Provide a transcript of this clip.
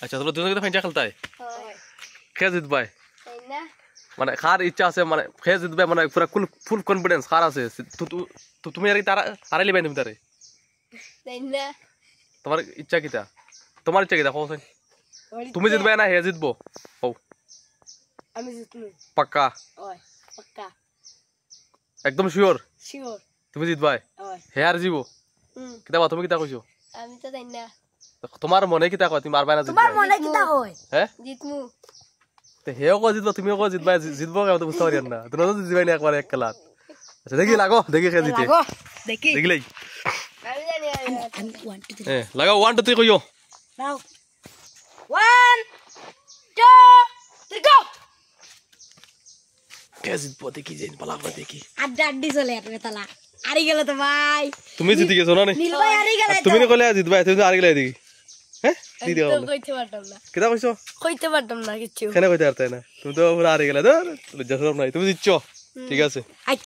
আচ্ছা তোমরা দুজন কিন্তু ফাইনটা খেলতে হয় কে জিতবাই তাই না মানে কার ইচ্ছা আছে মানে কে জিতবে মানে পুরা ফুল কনফিডেন্স কার আছে তুমি আর কি তারা তারাই লিবাই তুমি তারে তাই না তোমার ইচ্ছা কিটা তোমার ইচ্ছা কিটা কোন তুমি জিতবে না হে জিতবো ও আমি জিতমু পাক্কা হয় পাক্কা একদম শিওর শিওর তুমি জিতবাই হয় হে আর জিবো কিটা তুমি কিটা কইছো আমি তো তাই না তোমার মনে কিটা কয় তুমি মারবা না জিতবা তোমার মনে কিটা হয় হ্যাঁ জিতমু তে হেও কো জিতবা তুমিও কো জিতবা জিতবো কেমন তো বুঝতে পারি না তোমরা তো জিতবাই না একবার এক খেলাত আচ্ছা দেখি লাগো দেখি কে জিতে লাগো দেখি দেখলাই আমি জানি আমি 1 2 3 লাগাও 1 2 3 কইও নাও 1 2 3 গো কে জিতবো দেখি জিত পালাবো দেখি আড্ডা আড্ডি চলে আপনি তালা আরি গেল তো ভাই তুমি জিতে গেছো না নীল ভাই আরি গেল তুমি না কইলে জিতবা তুমি আর গেলে দেখি হ্যাঁ দিদি তো কইতে পারতাম না কিটা কইছো কইতে পারতাম না কিছু কেন কইতে পারতে না তুমি তো পুরো আর গেলে ধর লজ্জা শরম নাই তুমি জিতছো ঠিক আছে